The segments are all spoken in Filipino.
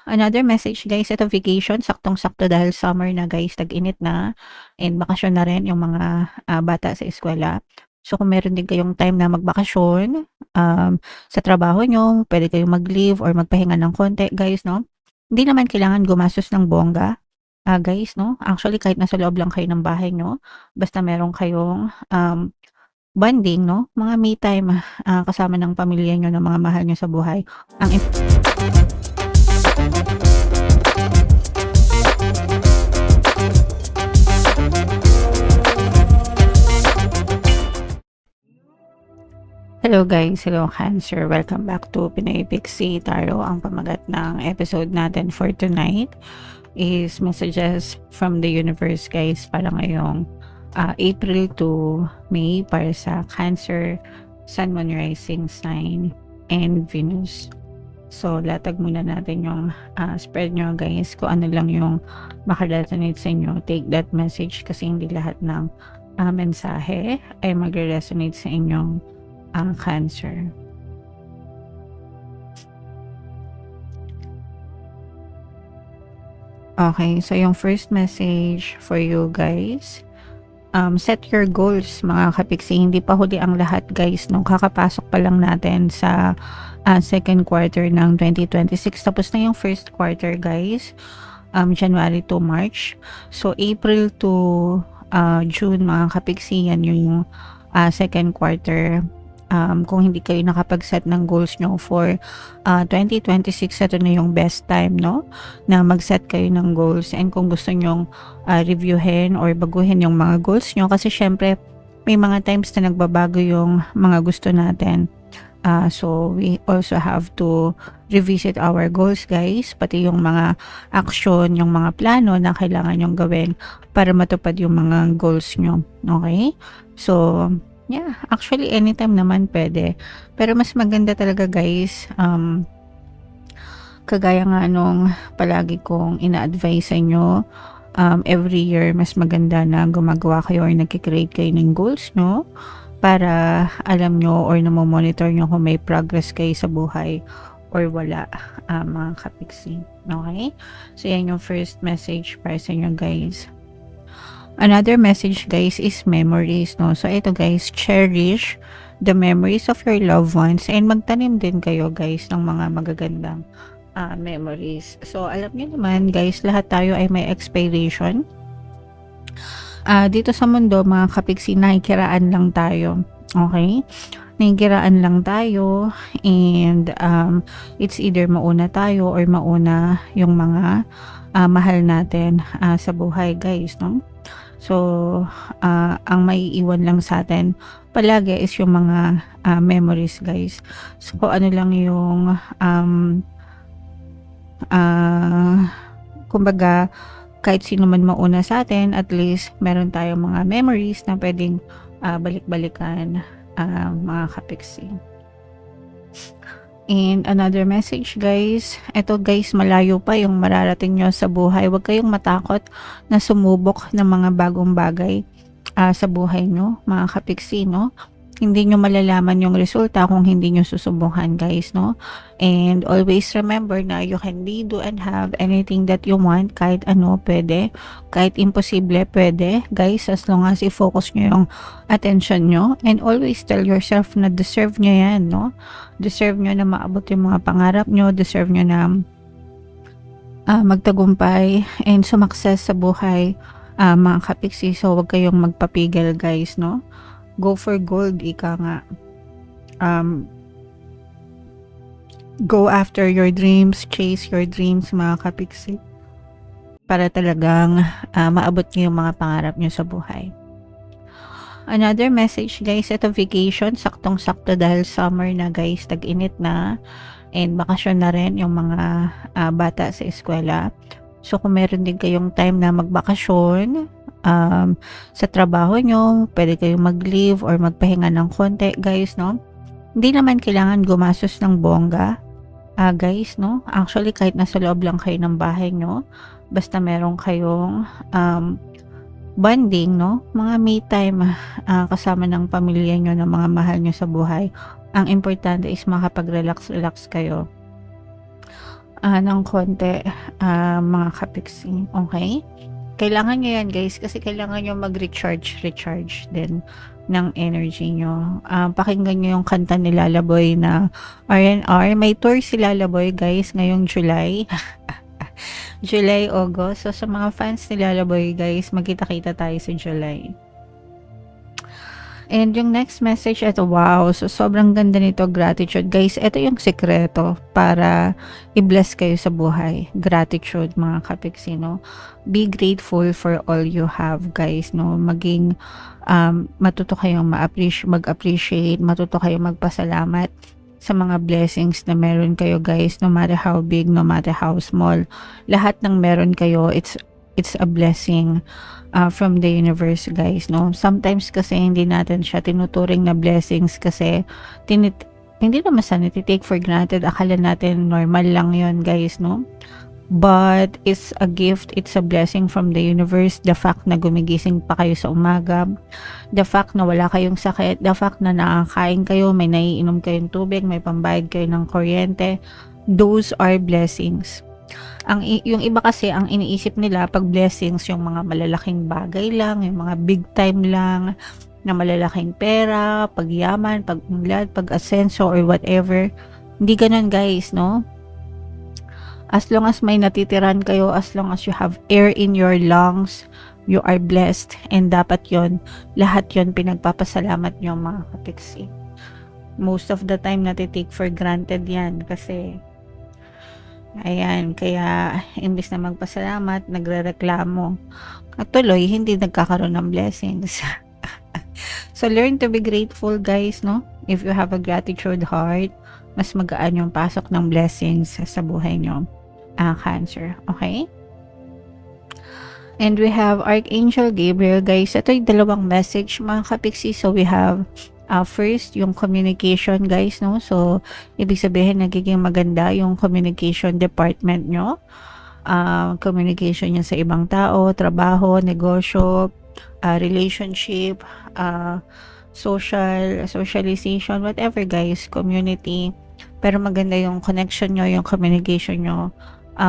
Another message guys, ito vacation, saktong-sakto dahil summer na guys, tag-init na and bakasyon na rin yung mga bata sa eskwela. So kung meron din kayong time na magbakasyon sa trabaho nyo, pwede kayong mag-leave or magpahinga ng konti guys, no? Hindi naman kailangan gumastos ng bongga, guys, no? Actually, kahit nasa loob lang kayo ng bahay nyo, basta meron kayong bonding, no? Mga me time kasama ng pamilya nyo, ng mga mahal nyo sa buhay. Ang Hello guys, hello Cancer. Welcome back to Pinoy Pixie Tarot. Ang pamagat ng episode natin for tonight is messages from the universe guys para ngayong April to May para sa Cancer, Sun, Moon, Rising sign, and Venus. So, latag muna natin yung spread nyo guys. Kung ano lang yung makaresonate sa inyo, take that message kasi hindi lahat ng mensahe ay magre-resonate sa inyong Cancer. Okay, so yung first message for you guys, set your goals mga kapiksi. Hindi pa huli ang lahat guys, nung kakapasok pa lang natin sa second quarter ng 2026. Tapos na yung first quarter guys, January to March. So April to June mga kapiksi, yan yung second quarter. Kung hindi kayo nakapag-set ng goals nyo for 2026, ito na yung best time, no? Na mag-set kayo ng goals. And kung gusto nyong reviewin or baguhin yung mga goals nyo, kasi syempre, may mga times na nagbabago yung mga gusto natin. So, we also have to revisit our goals, guys. Pati yung mga action, yung mga plano na kailangan nyong gawin para matupad yung mga goals nyo. Okay? So, yeah, actually anytime naman pwede. Pero mas maganda talaga guys, kagaya nga nung palagi kong ina-advise sa inyo, every year mas maganda na gumagawa kayo or nagkikreate kayo ng goals nyo para alam nyo or namomonitor nyo kung may progress kayo sa buhay or wala, mga kapiksi. Okay? So yan yung first message para sa inyo guys. Another message guys is memories, no? So ito guys, cherish the memories of your loved ones and magtanim din kayo guys ng mga magagandang memories. So alam niyo naman guys, lahat tayo ay may expiration. Dito sa mundo mga kapiksi, nakikiraan lang tayo. Okay? Nakikiraan lang tayo and it's either mauna tayo or mauna yung mga mahal natin sa buhay guys, no? So, ang maiiwan lang sa atin palagi is yung mga memories guys. So, ano lang yung kumbaga, kahit sino man mauna sa atin, at least meron tayong mga memories na pwedeng balik-balikan, mga kapiksi. And another message guys, eto guys, malayo pa yung mararating nyo sa buhay. Huwag kayong matakot na sumubok ng mga bagong bagay sa buhay nyo, mga kapiksi, no? Hindi nyo malalaman yung resulta kung hindi nyo susubukan guys, no? And always remember na you can be, do, and have anything that you want. Kahit ano, pwede. Kahit imposible, pwede. Guys, as long as i-focus nyo yung attention nyo. And always tell yourself na deserve nyo yan, no? Deserve nyo na maabot yung mga pangarap nyo. Deserve nyo na magtagumpay and sumakses sa buhay, mga kapiksi. So, huwag kayong magpapigil guys, no? Go for gold, ika nga. Go after your dreams, chase your dreams mga kapiksi, para talagang maabot niyo yung mga pangarap niyo sa buhay. Another message guys, ito vacation, saktong-sakto dahil summer na guys, tag-init na and bakasyon na rin yung mga bata sa eskwela. So kung meron din kayong time na magbakasyon sa trabaho nyo, pwede kayong mag-leave or magpahinga ng konti guys, no? Hindi naman kailangan gumastos ng bongga, guys, no? Actually, kahit nasa loob lang kayo ng bahay nyo, basta meron kayong bonding, no? Mga me time kasama ng pamilya nyo, ng mga mahal nyo sa buhay. Ang importante is makapag-relax kayo. ng konti, mga kapiksi, okay? Kailangan niyo 'yan guys, kasi kailangan niyo recharge din ng energy niyo. Pakinggan niyo yung kanta ni Lalaboy na R&R. May tour si Lalaboy guys ngayong July, July, August. So sa mga fans ni Lalaboy guys, magkita-kita tayo sa July. And yung next message, eto, wow, so sobrang ganda nito, gratitude. Guys, ito yung sekreto para i-bless kayo sa buhay. Gratitude, mga kapiksi, no? Be grateful for all you have, guys, no? Maging, matuto kayong mag-appreciate, matuto kayong magpasalamat sa mga blessings na meron kayo, guys, no matter how big, no matter how small. Lahat ng meron kayo, it's a blessing from the universe, guys, no? Sometimes kasi hindi natin siya tinuturing na blessings kasi hindi naman sa take for granted. Akala natin normal lang yon, guys, no? But it's a gift, it's a blessing from the universe. The fact na gumigising pa kayo sa umaga, the fact na wala kayong sakit, the fact na nakakain kayo, may naiinom kayong tubig, may pambayad kayo ng kuryente, those are blessings. Yung iba kasi ang iniisip nila pag blessings yung mga malalaking bagay lang, yung mga big time lang, na malalaking pera, pagyaman, pag-unlad, pag-asenso or whatever. Hindi ganun, guys, no? As long as may natitiran kayo, as long as you have air in your lungs, you are blessed, and dapat yon, lahat yon pinagpapasalamat nyo, mga kapiksi. Most of the time natitake for granted yan kasi ayan, kaya imbis na magpasalamat, nagrereklamo. At tuloy, hindi nagkakaroon ng blessings. So, learn to be grateful, guys, no? If you have a gratitude heart, mas magaan yung pasok ng blessings sa buhay nyo. Cancer, okay? And we have Archangel Gabriel, guys. Ito yung dalawang message, mga kapiksi. So, we have first, yung communication, guys, no? So, ibig sabihin, nagiging maganda yung communication department nyo. Communication nyo sa ibang tao, trabaho, negosyo, relationship, socialization, whatever, guys, community. Pero maganda yung connection nyo, yung communication nyo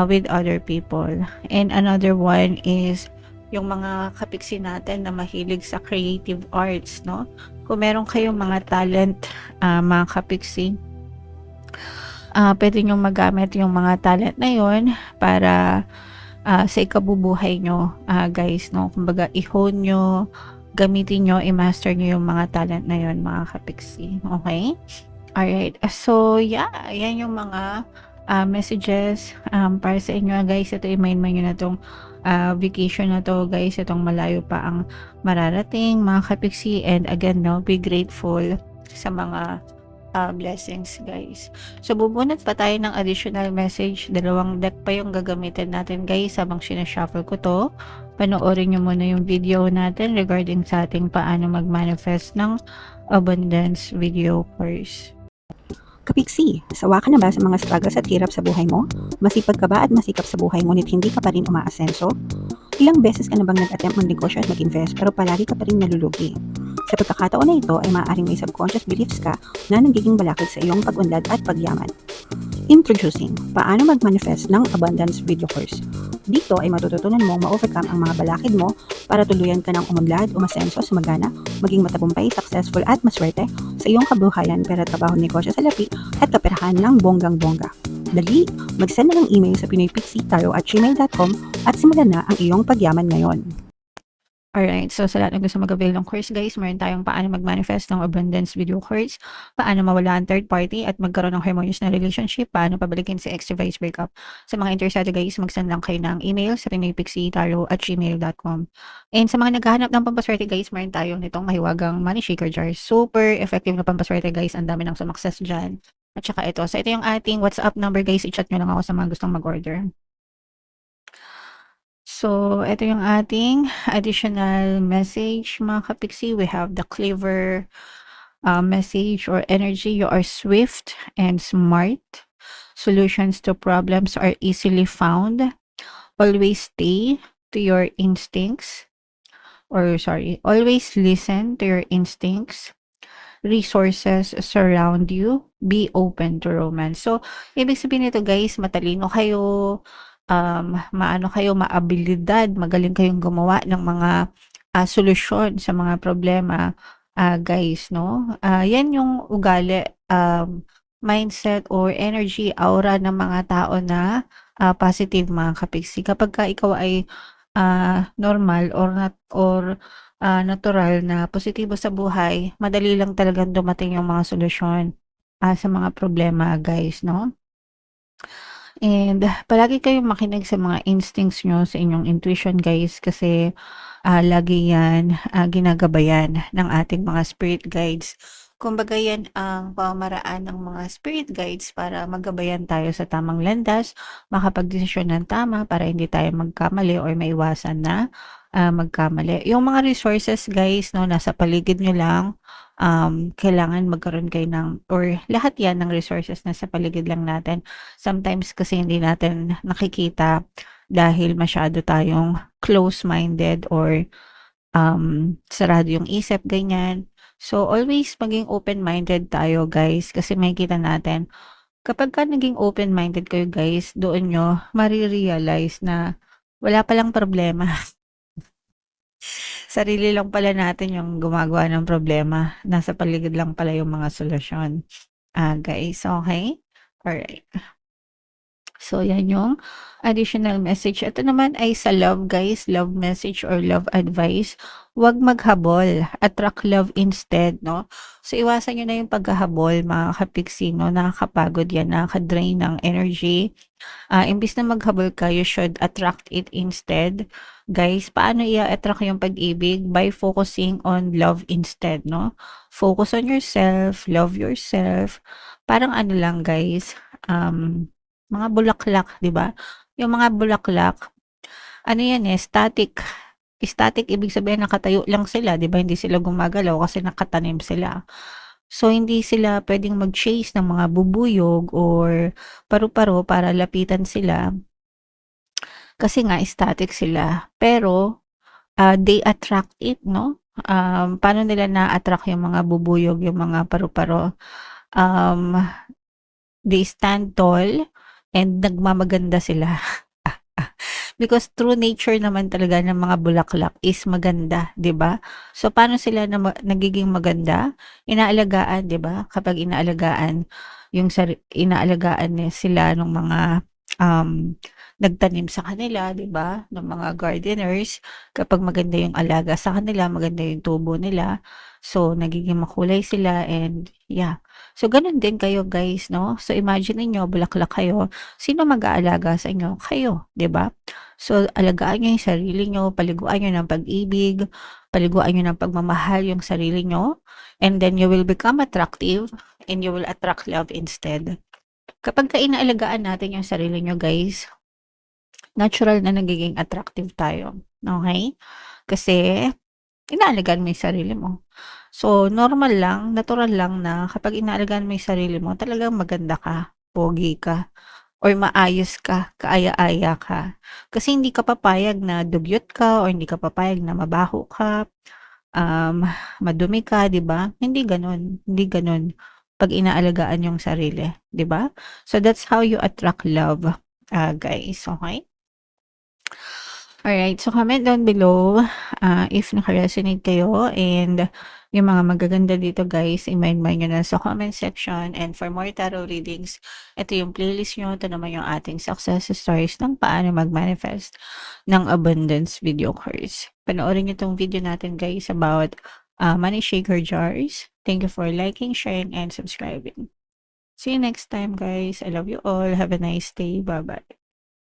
with other people. And another one is yung mga kapiksi natin na mahilig sa creative arts, no? Kung meron kayong mga talent, mga kapiksi, pwede nyo magamit yung mga talent na yon para sa ikabubuhay nyo, guys, no? Kumbaga, i-hone nyo, gamitin nyo, i-master nyo yung mga talent na yon, mga kapiksi. Okay? Alright. So, yeah, yan yung mga messages para sa inyo, guys. Ito, i-mind nyo na tong vacation na to, guys. Itong malayo pa ang mararating, mga kapiksi. And again, no, be grateful sa mga blessings, guys. So, bubunot pa tayo ng additional message. Dalawang deck pa yung gagamitin natin, guys, habang sinashuffle ko to. Panoorin nyo muna yung video natin regarding sa ating paano mag-manifest ng abundance video course. Kapiksi, sawa ka na ba sa mga struggles at hirap sa buhay mo? Masipag ka ba at masikap sa buhay ngunit hindi ka pa rin umaasenso? Ilang beses ka na bang nag-attempt magnegosyo at mag-invest pero palagi ka pa rin nalulugi? Sa pagkakataon na ito ay maaaring may subconscious beliefs ka na nagiging balakid sa iyong pag-unlad at pagyaman. Introducing, paano mag-manifest ng abundance video course. Dito ay matututunan mong ma-overcome ang mga balakid mo para tuluyan ka ng umunlad, umasenso, sumagana, maging matagumpay, successful at maswerte sa iyong kabuhayan, pera, trabaho, negosyo sa lapi at kaperahan ng bonggang-bongga. Dali, mag-send na ng email sa pinoypixitaro@gmail.com at simulan na ang iyong pagyaman ngayon. Alright, so sa lahat ng gusto mag-avail ng course, guys, meron tayong paano mag-manifest ng abundance video course, paano mawala ang third party at magkaroon ng harmonious na relationship, paano pabalikin si ex-device breakup. Sa mga interesado, guys, mag-send lang kayo ng email sa pinoypixitaro@gmail.com. And sa mga naghahanap ng pampaswerte, guys, meron tayong nitong mahiwagang money shaker jar. Super effective na pampaswerte, guys. Ang dami ng sumakses dyan. At saka ito. So ito yung ating WhatsApp number, guys. I-chat nyo lang ako sa mga gustong mag-order. So, ito yung ating additional message, mga kapiksi. We have the clever message or energy. You are swift and smart. Solutions to problems are easily found. Always stay to your instincts. Always listen to your instincts. Resources surround you. be open to romance. So, ibig sabihin nito guys, matalino kayo, maano kayo, maabilidad, magaling kayong gumawa ng mga solusyon sa mga problema, guys, no? Yan yung ugali, mindset or energy, aura ng mga tao na positive mga kapiksi. Kapag ka ikaw ay normal or natural na positibo sa buhay, madali lang talagang dumating yung mga solusyon sa mga problema, guys, no? And palagi kayong makinig sa mga instincts nyo, sa inyong intuition, guys, kasi lagi yan ginagabayan ng ating mga spirit guides. Kumbaga yan ang pamamaraan ng mga spirit guides para magabayan tayo sa tamang landas, makapagdesisyon ng tama para hindi tayo magkamali or maiwasan na magkamali. Yung mga resources, guys, no, nasa paligid nyo lang, kailangan magkaroon kayo ng, or lahat yan ng resources nasa paligid lang natin. Sometimes kasi hindi natin nakikita dahil masyado tayong close-minded or sarado yung isip, ganyan. So, always maging open-minded tayo, guys, kasi makikita natin, kapag ka naging open-minded kayo, guys, doon nyo marirealize na wala palang problema. Sarili lang pala natin yung gumagawa ng problema. Nasa paligid lang pala yung mga solusyon. Guys, okay? Alright. So, yan yung additional message. Ito naman ay sa love, guys. Love message or love advice. Huwag maghabol. Attract love instead, no? So, iwasan nyo na yung paghahabol, mga kapiksi, no? Nakakapagod yan. Nakakadrain ng energy. Imbis na maghabol ka, you should attract it instead. Guys, paano i-attract yung pag-ibig? By focusing on love instead, no? Focus on yourself, love yourself. Parang ano lang, guys, mga bulaklak, 'di ba? Yung mga bulaklak, ano yan static. Static ibig sabihin nakatayo lang sila, 'di ba? Hindi sila gumagalaw kasi nakatanim sila. So, hindi sila pwedeng mag-chase ng mga bubuyog or paru-paro para lapitan sila kasi nga static sila. Pero, they attract it, no? Paano nila na-attract yung mga bubuyog, yung mga paru-paro? Um, they stand tall and nagmamaganda sila. Because true nature naman talaga ng mga bulaklak is maganda, 'di ba? So paano sila nagiging maganda? Inaalagaan, 'di ba? Kapag inaalagaan inaalagaan sila ng mga nagtanim sa kanila, 'di ba? Ng mga gardeners, kapag maganda yung alaga sa kanila, maganda yung tubo nila. So nagiging makulay sila and yeah. So ganun din kayo, guys, no? So imagine niyo bulaklak kayo, sino mag-aalaga sa inyo? Kayo, 'di ba? So, alagaan niyo yung sarili niyo, paliguan niyo ng pag-ibig, paliguan niyo ng pagmamahal yung sarili niyo, and then you will become attractive and you will attract love instead. Kapag inaalagaan natin yung sarili niyo, guys, natural na nagiging attractive tayo. Okay? Kasi, inaalagaan mo yung sarili mo. So, normal lang, natural lang na kapag inaalagaan mo yung sarili mo, talagang maganda ka, pogi ka, or maayos ka, kaaya-aya ka. Kasi hindi ka papayag na dugyot ka or hindi ka papayag na mabaho ka, madumi ka, 'di ba? Hindi gano'n, hindi gano'n 'pag inaalagaan yung sarili, 'di ba? So that's how you attract love, guys, okay? Alright, so comment down below if naka-resonate kayo and yung mga magaganda dito, guys, i-mind nyo na sa comment section. And for more tarot readings, ito yung playlist nyo. Ito naman yung ating success stories ng paano mag-manifest ng abundance video course. Panoorin nyo itong video natin, guys, about money shaker jars. Thank you for liking, sharing, and subscribing. See you next time, guys. I love you all. Have a nice day. Bye-bye.